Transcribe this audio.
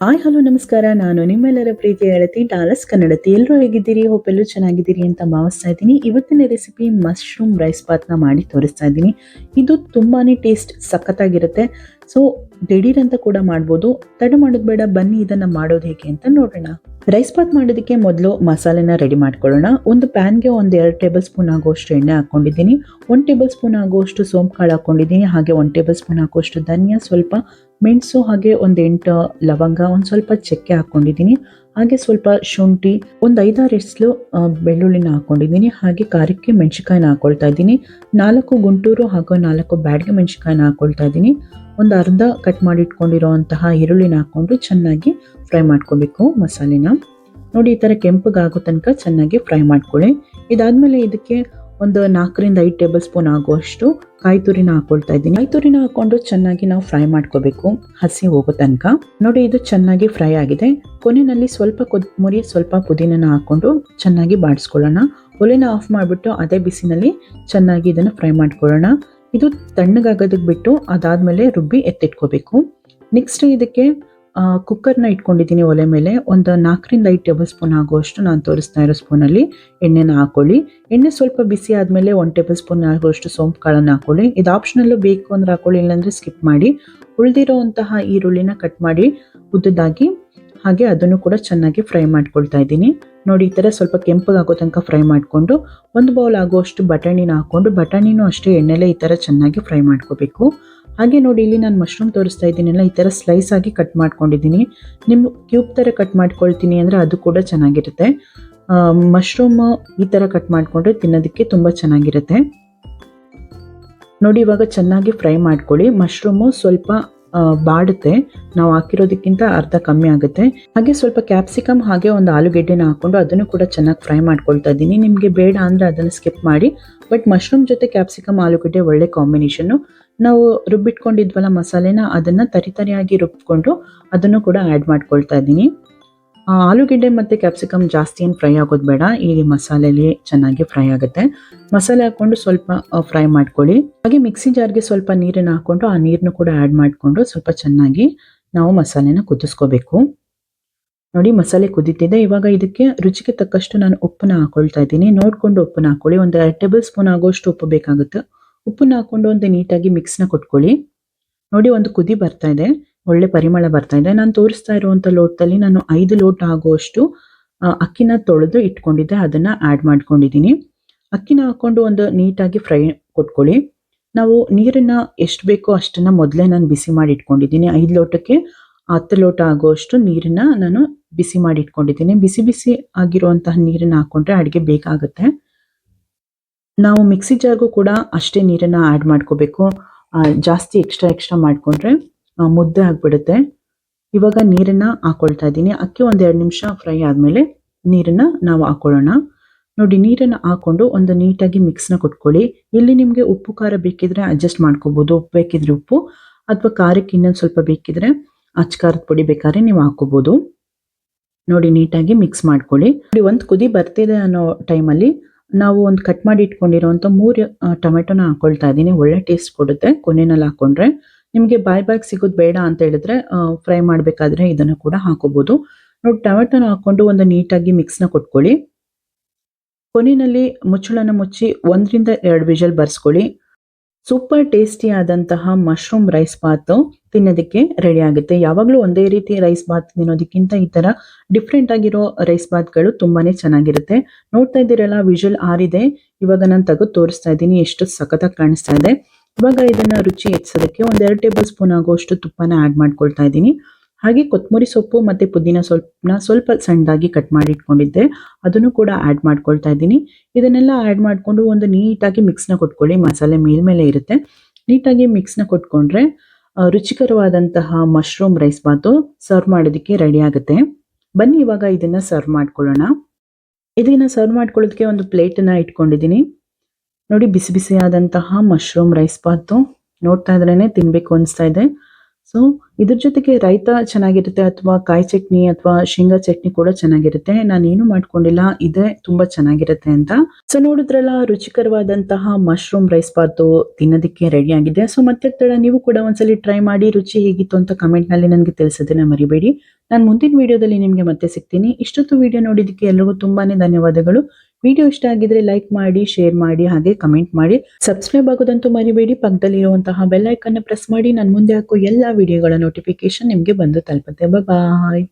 Hi hello ನಮಸ್ಕಾರ. ನಾನು ನಿಮ್ಮೆಲ್ಲರ ಪ್ರೀತಿಯ ಗೆಳತಿ ಡಾಲಸ್ ಕನ್ನಡತಿ. ಎಲ್ಲರೂ ಹೇಗಿದ್ದೀರಿ? ಹೋಪ್ ಎಲ್ಲರೂ ಚೆನ್ನಾಗಿದ್ದೀರಿ ಅಂತ ಭಾವಿಸ್ತಾ ಇದ್ದೀನಿ. ಇವತ್ತಿನ ರೆಸಿಪಿ ಮಶ್ರೂಮ್ ರೈಸ್ ಬಾತ್ನ ಮಾಡಿ ತೋರಿಸ್ತಾ ಇದ್ದೀನಿ. ಇದು ತುಂಬಾನೇ ಟೇಸ್ಟ್ ಸಖತ್ತಾಗಿರುತ್ತೆ. ಸೊ ದಿಢೀರ್ ಅಂತ ಕೂಡ ಮಾಡ್ಬೋದು. ತಡ ಮಾಡೋದು ಬೇಡ, ಬನ್ನಿ ಇದನ್ನ ಮಾಡೋದು ಹೇಗೆ ಅಂತ ನೋಡೋಣ. ರೈಸ್ ಬಾತ್ ಮಾಡೋದಕ್ಕೆ ಮೊದಲು ಮಸಾಲೆನ ರೆಡಿ ಮಾಡ್ಕೊಳ್ಳೋಣ. ಒಂದು ಪ್ಯಾನ್ಗೆ ಒಂದು 2 ಟೇಬಲ್ ಸ್ಪೂನ್ ಆಗುವಷ್ಟು ಎಣ್ಣೆ ಹಾಕೊಂಡಿದ್ದೀನಿ. 1 ಟೇಬಲ್ ಸ್ಪೂನ್ ಆಗುವಷ್ಟು ಸೋಂಪು ಕಾಳು ಹಾಕೊಂಡಿದ್ದೀನಿ. ಹಾಗೆ 1 ಟೇಬಲ್ ಸ್ಪೂನ್ ಆಗುವಷ್ಟು ಧನಿಯಾ, ಸ್ವಲ್ಪ ಮೆಣಸು, ಹಾಗೆ ಒಂದು 8 ಲವಂಗ, ಒಂದು ಸ್ವಲ್ಪ ಚಕ್ಕೆ ಹಾಕೊಂಡಿದ್ದೀನಿ. ಹಾಗೆ ಸ್ವಲ್ಪ ಶುಂಠಿ, ಒಂದು 5-6 ಎಸ್ಲು ಬೆಳ್ಳುಳ್ಳಿನ ಹಾಕೊಂಡಿದ್ದೀನಿ. ಹಾಗೆ ಖಾರಕ್ಕೆ ಮೆಣಸಿನಕಾಯಿನ ಹಾಕೊಳ್ತಾ ಇದ್ದೀನಿ. 4 ಗುಂಟೂರು ಹಾಗೂ 4 ಬ್ಯಾಡಗೆ ಮೆಣಸಿನಕಾಯಿನ ಹಾಕೊಳ್ತಾ ಇದ್ದೀನಿ. ಒಂದು ಅರ್ಧ ಕಟ್ ಮಾಡಿ ಇಟ್ಕೊಂಡಿರೋಂತಹ ಈರುಳ್ಳಿನ ಹಾಕೊಂಡು ಚೆನ್ನಾಗಿ ಫ್ರೈ ಮಾಡ್ಕೋಬೇಕು ಮಸಾಲೆನ. ನೋಡಿ, ಈ ಥರ ಕೆಂಪಗಾಗೋ ತನಕ ಚೆನ್ನಾಗಿ ಫ್ರೈ ಮಾಡ್ಕೊಳ್ಳಿ. ಇದಾದ್ಮೇಲೆ ಇದಕ್ಕೆ ಒಂದು 4-5 ಟೇಬಲ್ ಸ್ಪೂನ್ ಆಗುವಷ್ಟು ಕಾಯಿ ತುರಿನ ಹಾಕೊಳ್ತಾ ಇದ್ದೀನಿ. ಕಾಯಿ ತುರಿನ ಹಾಕೊಂಡು ಚೆನ್ನಾಗಿ ನಾವು ಫ್ರೈ ಮಾಡ್ಕೋಬೇಕು, ಹಸಿ ಹೋಗೋ ತನಕ. ನೋಡಿ, ಇದು ಚೆನ್ನಾಗಿ ಫ್ರೈ ಆಗಿದೆ. ಕೊನೆಯಲ್ಲಿ ಸ್ವಲ್ಪ ಕೊತ್ತಂಬರಿ, ಸ್ವಲ್ಪ ಪುದೀನನ ಹಾಕೊಂಡು ಚೆನ್ನಾಗಿ ಬಾಡಿಸ್ಕೊಳ್ಳೋಣ. ಒಲೆನ ಆಫ್ ಮಾಡಿಬಿಟ್ಟು ಅದೇ ಬಿಸಿನಲ್ಲಿ ಚೆನ್ನಾಗಿ ಇದನ್ನು ಫ್ರೈ ಮಾಡ್ಕೊಳ್ಳೋಣ. ಇದು ತಣ್ಣಗಾಗೋದಕ್ಕೆ ಬಿಟ್ಟು ಅದಾದ್ಮೇಲೆ ರುಬ್ಬಿ ಎತ್ತಿಟ್ಕೋಬೇಕು. ನೆಕ್ಸ್ಟ್ ಇದಕ್ಕೆ ಕುಕ್ಕರ್ನ ಇಟ್ಕೊಂಡಿದ್ದೀನಿ ಒಲೆ ಮೇಲೆ. ಒಂದು 4-5 ಟೇಬಲ್ ಸ್ಪೂನ್ ಆಗುವಷ್ಟು ನಾನು ತೋರಿಸ್ತಾ ಇರೋ ಸ್ಪೂನಲ್ಲಿ ಎಣ್ಣೆನ ಹಾಕೊಳ್ಳಿ. ಎಣ್ಣೆ ಸ್ವಲ್ಪ ಬಿಸಿ ಆದಮೇಲೆ 1 ಟೇಬಲ್ ಸ್ಪೂನ್ ಆಗುವಷ್ಟು ಸೋಂಪು ಕಾಳನ್ನು ಹಾಕೊಳ್ಳಿ. ಇದು ಆಪ್ಷನಲ್ಲು, ಬೇಕು ಅಂದ್ರೆ ಹಾಕೊಳ್ಳಿ, ಇಲ್ಲಾಂದರೆ ಸ್ಕಿಪ್ ಮಾಡಿ. ಉಳಿದಿರೋಂತಹ ಈರುಳ್ಳಿನ ಕಟ್ ಮಾಡಿ ಉದ್ದದಾಗಿ, ಹಾಗೆ ಅದನ್ನು ಕೂಡ ಚೆನ್ನಾಗಿ ಫ್ರೈ ಮಾಡ್ಕೊಳ್ತಾ ಇದ್ದೀನಿ. ನೋಡಿ, ಈ ಥರ ಸ್ವಲ್ಪ ಕೆಂಪಗಾಗೋ ತನಕ ಫ್ರೈ ಮಾಡಿಕೊಂಡು 1 ಬೌಲ್ ಆಗುವಷ್ಟು ಬಟಾಣಿನ ಹಾಕ್ಕೊಂಡು, ಬಟಾಣಿನೂ ಅಷ್ಟೇ ಎಣ್ಣೆಲೆ ಈ ಥರ ಚೆನ್ನಾಗಿ ಫ್ರೈ ಮಾಡ್ಕೋಬೇಕು. ಹಾಗೆ ನೋಡಿ, ಇಲ್ಲಿ ನಾನು ಮಶ್ರೂಮ್ ತೋರಿಸ್ತಾ ಇದ್ದೀನಲ್ಲ, ಈ ಥರ ಸ್ಲೈಸ್ ಆಗಿ ಕಟ್ ಮಾಡ್ಕೊಂಡಿದ್ದೀನಿ. ನಿಮ್ಮ ಕ್ಯೂಬ್ ಥರ ಕಟ್ ಮಾಡ್ಕೊಳ್ತೀನಿ ಅಂದರೆ ಅದು ಕೂಡ ಚೆನ್ನಾಗಿರುತ್ತೆ. ಮಶ್ರೂಮ್ ಈ ಥರ ಕಟ್ ಮಾಡಿಕೊಂಡ್ರೆ ತಿನ್ನೋದಕ್ಕೆ ತುಂಬ ಚೆನ್ನಾಗಿರುತ್ತೆ. ನೋಡಿ, ಇವಾಗ ಚೆನ್ನಾಗಿ ಫ್ರೈ ಮಾಡ್ಕೊಳ್ಳಿ. ಮಶ್ರೂಮು ಸ್ವಲ್ಪ ಬಾಡುತ್ತೆ, ನಾವು ಹಾಕಿರೋದಕ್ಕಿಂತ ಅರ್ಧ ಕಮ್ಮಿ ಆಗುತ್ತೆ. ಹಾಗೆ ಸ್ವಲ್ಪ ಕ್ಯಾಪ್ಸಿಕಮ್, ಹಾಗೆ ಒಂದು ಆಲೂಗೆಡ್ಡೆನ ಹಾಕೊಂಡು ಅದನ್ನು ಕೂಡ ಚೆನ್ನಾಗಿ ಫ್ರೈ ಮಾಡ್ಕೊಳ್ತಾ ಇದ್ದೀನಿ. ನಿಮಗೆ ಬೇಡ ಅಂದರೆ ಅದನ್ನು ಸ್ಕಿಪ್ ಮಾಡಿ. ಬಟ್ ಮಶ್ರೂಮ್ ಜೊತೆ ಕ್ಯಾಪ್ಸಿಕಮ್, ಆಲೂಗೆಡ್ಡೆ ಒಳ್ಳೆ ಕಾಂಬಿನೇಷನ್ನು. ನಾವು ರುಬ್ಬಿಟ್ಕೊಂಡಿದ್ವಲ್ಲ ಮಸಾಲೆನ, ಅದನ್ನು ತರಿಯಾಗಿ ರುಬ್ಕೊಂಡು ಅದನ್ನು ಕೂಡ ಆ್ಯಡ್ ಮಾಡ್ಕೊಳ್ತಾ ಇದ್ದೀನಿ. ಆಲೂಗೆಡ್ಡೆ ಮತ್ತು ಕ್ಯಾಪ್ಸಿಕಮ್ ಜಾಸ್ತಿ ಏನು ಫ್ರೈ ಆಗೋದು ಬೇಡ, ಈ ಮಸಾಲೆಯಲ್ಲಿ ಚೆನ್ನಾಗಿ ಫ್ರೈ ಆಗುತ್ತೆ. ಮಸಾಲೆ ಹಾಕ್ಕೊಂಡು ಸ್ವಲ್ಪ ಫ್ರೈ ಮಾಡ್ಕೊಳ್ಳಿ. ಹಾಗೆ ಮಿಕ್ಸಿ ಜಾರ್ಗೆ ಸ್ವಲ್ಪ ನೀರನ್ನು ಹಾಕ್ಕೊಂಡು ಆ ನೀರನ್ನು ಕೂಡ ಆ್ಯಡ್ ಮಾಡಿಕೊಂಡು ಸ್ವಲ್ಪ ಚೆನ್ನಾಗಿ ನಾವು ಮಸಾಲೆನ ಕುದಿಸ್ಕೋಬೇಕು. ನೋಡಿ, ಮಸಾಲೆ ಕುದೀತಿದೆ. ಇವಾಗ ಇದಕ್ಕೆ ರುಚಿಗೆ ತಕ್ಕಷ್ಟು ನಾನು ಉಪ್ಪನ್ನ ಹಾಕೊಳ್ತಾ ಇದ್ದೀನಿ. ನೋಡಿಕೊಂಡು ಉಪ್ಪನ್ನ ಹಾಕೊಳ್ಳಿ. ಒಂದು 2 ಟೇಬಲ್ ಸ್ಪೂನ್ ಆಗೋಷ್ಟು ಉಪ್ಪು ಬೇಕಾಗುತ್ತೆ. ಉಪ್ಪನ್ನ ಹಾಕ್ಕೊಂಡು ಒಂದು ನೀಟಾಗಿ ಮಿಕ್ಸ್ನ ಕೊಟ್ಕೊಳ್ಳಿ. ನೋಡಿ, ಒಂದು ಕುದಿ ಬರ್ತಾ ಇದೆ, ಒಳ್ಳೆ ಪರಿಮಳ ಬರ್ತಾ ಇದೆ. ನಾನು ತೋರಿಸ್ತಾ ಇರುವಂಥ ಲೋಟದಲ್ಲಿ ನಾನು 5 ಲೋಟ ಆಗುವಷ್ಟು ಅಕ್ಕಿನ ತೊಳೆದು ಇಟ್ಕೊಂಡಿದ್ದೆ, ಅದನ್ನು ಆ್ಯಡ್ ಮಾಡ್ಕೊಂಡಿದ್ದೀನಿ. ಅಕ್ಕಿನ ಹಾಕ್ಕೊಂಡು ಒಂದು ನೀಟಾಗಿ ಫ್ರೈ ಕೊಟ್ಕೊಳ್ಳಿ. ನಾವು ನೀರನ್ನು ಎಷ್ಟು ಬೇಕೋ ಅಷ್ಟನ್ನು ಮೊದಲೇ ನಾನು ಬಿಸಿ ಮಾಡಿ ಇಟ್ಕೊಂಡಿದ್ದೀನಿ. 5 ಲೋಟಕ್ಕೆ 10 ಲೋಟ ಆಗುವಷ್ಟು ನೀರನ್ನು ನಾನು ಬಿಸಿ ಮಾಡಿ ಇಟ್ಕೊಂಡಿದ್ದೀನಿ. ಬಿಸಿ ಬಿಸಿ ಆಗಿರುವಂತಹ ನೀರನ್ನು ಹಾಕ್ಕೊಂಡ್ರೆ ಅಡುಗೆ ಬೇಕಾಗುತ್ತೆ. ನಾವು ಮಿಕ್ಸಿ ಜಾರ್ಗೂ ಕೂಡ ಅಷ್ಟೇ ನೀರನ್ನು ಆ್ಯಡ್ ಮಾಡ್ಕೋಬೇಕು. ಜಾಸ್ತಿ ಎಕ್ಸ್ಟ್ರಾ ಮಾಡಿಕೊಂಡ್ರೆ ಮುದ್ದೆ ಆಗಿಬಿಡುತ್ತೆ. ಇವಾಗ ನೀರನ್ನು ಹಾಕ್ಕೊಳ್ತಾ ಇದ್ದೀನಿ. ಅಕ್ಕಿ ಒಂದು 2 ನಿಮಿಷ ಫ್ರೈ ಆದಮೇಲೆ ನೀರನ್ನು ನಾವು ಹಾಕ್ಕೊಳ್ಳೋಣ. ನೋಡಿ, ನೀರನ್ನು ಹಾಕ್ಕೊಂಡು ಒಂದು ನೀಟಾಗಿ ಮಿಕ್ಸ್ನ ಕೊಟ್ಕೊಳ್ಳಿ. ಇಲ್ಲಿ ನಿಮಗೆ ಉಪ್ಪು ಖಾರ ಬೇಕಿದ್ರೆ ಅಡ್ಜಸ್ಟ್ ಮಾಡ್ಕೋಬೋದು. ಉಪ್ಪು ಬೇಕಿದ್ರೆ ಉಪ್ಪು, ಅಥವಾ ಖಾರಕ್ಕೆ ಇನ್ನೊಂದು ಸ್ವಲ್ಪ ಬೇಕಿದ್ರೆ ಅಚ್ಚ ಖಾರದ ಪುಡಿ ಬೇಕಾದ್ರೆ ನೀವು ಹಾಕ್ಕೋಬೋದು. ನೋಡಿ, ನೀಟಾಗಿ ಮಿಕ್ಸ್ ಮಾಡ್ಕೊಳ್ಳಿ. ನೋಡಿ, ಒಂದು ಕುದಿ ಬರ್ತಿದೆ ಅನ್ನೋ ಟೈಮಲ್ಲಿ ನಾವು ಒಂದು ಕಟ್ ಮಾಡಿ ಇಟ್ಕೊಂಡಿರೋಂಥ 3 ಟೊಮೆಟೊನ ಹಾಕ್ಕೊಳ್ತಾ ಇದ್ದೀನಿ. ಒಳ್ಳೆ ಟೇಸ್ಟ್ ಕೊಡುತ್ತೆ ಕೊನೆಯಲ್ಲಿ ಹಾಕ್ಕೊಂಡ್ರೆ. ನಿಮಗೆ ಬಾಯ್ ಸಿಗೋದು ಬೇಡ ಅಂತ ಹೇಳಿದ್ರೆ ಫ್ರೈ ಮಾಡಬೇಕಾದ್ರೆ ಇದನ್ನು ಕೂಡ ಹಾಕೋಬೋದು. ನೋಡಿ, ಟೊಮೆಟೊನ ಹಾಕ್ಕೊಂಡು ಒಂದು ನೀಟಾಗಿ ಮಿಕ್ಸ್ನ ಕೊಟ್ಕೊಳ್ಳಿ. ಕೊನೆಯಲ್ಲಿ ಮುಚ್ಚಳನ ಮುಚ್ಚಿ 1-2 ವಿಷಲ್ ಬರ್ಸ್ಕೊಳ್ಳಿ. ಸೂಪರ್ ಟೇಸ್ಟಿ ಆದಂತಹ ಮಶ್ರೂಮ್ ರೈಸ್ ಬಾತ್ ತಿನ್ನೋದಕ್ಕೆ ರೆಡಿ ಆಗುತ್ತೆ. ಯಾವಾಗಲೂ ಒಂದೇ ರೀತಿ ರೈಸ್ ಬಾತ್ ತಿನ್ನೋದಕ್ಕಿಂತ ಈ ಥರ ಡಿಫ್ರೆಂಟ್ ಆಗಿರೋ ರೈಸ್ ಬಾತ್ಗಳು ತುಂಬಾನೇ ಚೆನ್ನಾಗಿರುತ್ತೆ. ನೋಡ್ತಾ ಇದ್ದೀರಲ್ಲ, ವಿಷಲ್ ಆರಿದೆ. ಇವಾಗ ನಾನು ತೆಗೆದು ತೋರಿಸ್ತಾ ಇದ್ದೀನಿ, ಎಷ್ಟು ಸಖತ್ತಾಗಿ ಕಾಣಿಸ್ತಾ ಇದೆ. ಇವಾಗ ಇದನ್ನು ರುಚಿ ಹೆಚ್ಚಿಸೋದಕ್ಕೆ ಒಂದು 2 ಟೇಬಲ್ ಸ್ಪೂನ್ ಆಗುವಷ್ಟು ತುಪ್ಪನ ಆ್ಯಡ್ ಮಾಡ್ಕೊಳ್ತಾ ಇದ್ದೀನಿ. ಹಾಗೆ ಕೊತ್ತಂಬರಿ ಸೊಪ್ಪು ಮತ್ತು ಪುದೀನ ಸೊಪ್ಪನ್ನ ಸ್ವಲ್ಪ ಸಣ್ಣದಾಗಿ ಕಟ್ ಮಾಡಿ ಇಟ್ಕೊಂಡಿದ್ದೆ, ಅದನ್ನು ಕೂಡ ಆ್ಯಡ್ ಮಾಡ್ಕೊಳ್ತಾ ಇದ್ದೀನಿ. ಇದನ್ನೆಲ್ಲ ಆ್ಯಡ್ ಮಾಡಿಕೊಂಡು ಒಂದು ನೀಟಾಗಿ ಮಿಕ್ಸ್ನ ಕೊಟ್ಕೊಳ್ಳಿ. ಮಸಾಲೆ ಮೇಲ್ಮೇಲೆ ಇರುತ್ತೆ. ನೀಟಾಗಿ ಮಿಕ್ಸ್ನ ಕೊಟ್ಕೊಂಡ್ರೆ ರುಚಿಕರವಾದಂತಹ ಮಶ್ರೂಮ್ ರೈಸ್ ಬಾತು ಸರ್ವ್ ಮಾಡೋದಕ್ಕೆ ರೆಡಿ ಆಗುತ್ತೆ. ಬನ್ನಿ ಇವಾಗ ಇದನ್ನು ಸರ್ವ್ ಮಾಡ್ಕೊಳ್ಳೋಣ. ಇದನ್ನು ಸರ್ವ್ ಮಾಡ್ಕೊಳ್ಳೋದಕ್ಕೆ ಒಂದು ಪ್ಲೇಟನ್ನು ಇಟ್ಕೊಂಡಿದ್ದೀನಿ. ನೋಡಿ, ಬಿಸಿ ಬಿಸಿಯಾದಂತಹ ಮಶ್ರೂಮ್ ರೈಸ್ ಬಾತು ನೋಡ್ತಾ ಇದ್ರೇ ತಿನ್ನಬೇಕು ಅನಿಸ್ತಾ ಇದೆ. ಸೊ ಇದ್ರ ಜೊತೆಗೆ ರೈತ ಚೆನ್ನಾಗಿರುತ್ತೆ, ಅಥವಾ ಕಾಯಿ ಚಟ್ನಿ ಅಥವಾ ಶೇಂಗಾ ಚಟ್ನಿ ಕೂಡ ಚೆನ್ನಾಗಿರುತ್ತೆ. ನಾನೇನು ಮಾಡ್ಕೊಂಡಿಲ್ಲ, ಇದೇ ತುಂಬ ಚೆನ್ನಾಗಿರುತ್ತೆ ಅಂತ. ಸೊ ನೋಡಿದ್ರಲ್ಲ, ರುಚಿಕರವಾದಂತಹ ಮಶ್ರೂಮ್ ರೈಸ್ ಬಾತು ತಿನ್ನೋದಕ್ಕೆ ರೆಡಿ ಆಗಿದೆ. ಸೊ ಮತ್ತೆ ತಡ, ನೀವು ಕೂಡ ಒಂದ್ಸಲಿ ಟ್ರೈ ಮಾಡಿ ರುಚಿ ಹೇಗಿತ್ತು ಅಂತ ಕಮೆಂಟ್ನಲ್ಲಿ ನನಗೆ ತಿಳಿಸೋದನ್ನ ಮರಿಬೇಡಿ. ನಾನು ಮುಂದಿನ ವಿಡಿಯೋದಲ್ಲಿ ನಿಮಗೆ ಮತ್ತೆ ಸಿಗ್ತೀನಿ. ಇಷ್ಟೊತ್ತು ವಿಡಿಯೋ ನೋಡಿದ್ದಕ್ಕೆ ಎಲ್ರಿಗೂ ತುಂಬಾನೇ ಧನ್ಯವಾದಗಳು. ವಿಡಿಯೋ ಇಷ್ಟ ಆಗಿದ್ರೆ ಲೈಕ್ ಮಾಡಿ, ಶೇರ್ ಮಾಡಿ, ಹಾಗೆ ಕಮೆಂಟ್ ಮಾಡಿ. ಸಬ್ಸ್ಕ್ರೈಬ್ ಆಗೋದಂತೂ ಮರಿಬೇಡಿ. ಪಕ್ಕದಲ್ಲಿರುವಂತಹ ಬೆಲ್ ಐಕನ್ ಪ್ರೆಸ್ ಮಾಡಿ. ನಾನು ಮುಂದೆ ಹಾಕೋ ಎಲ್ಲ ವಿಡಿಯೋಗಳ ನೋಟಿಫಿಕೇಶನ್ ನಿಮಗೆ ಬಂದು ತಲುಪುತ್ತೆ. ಬಾಯ್.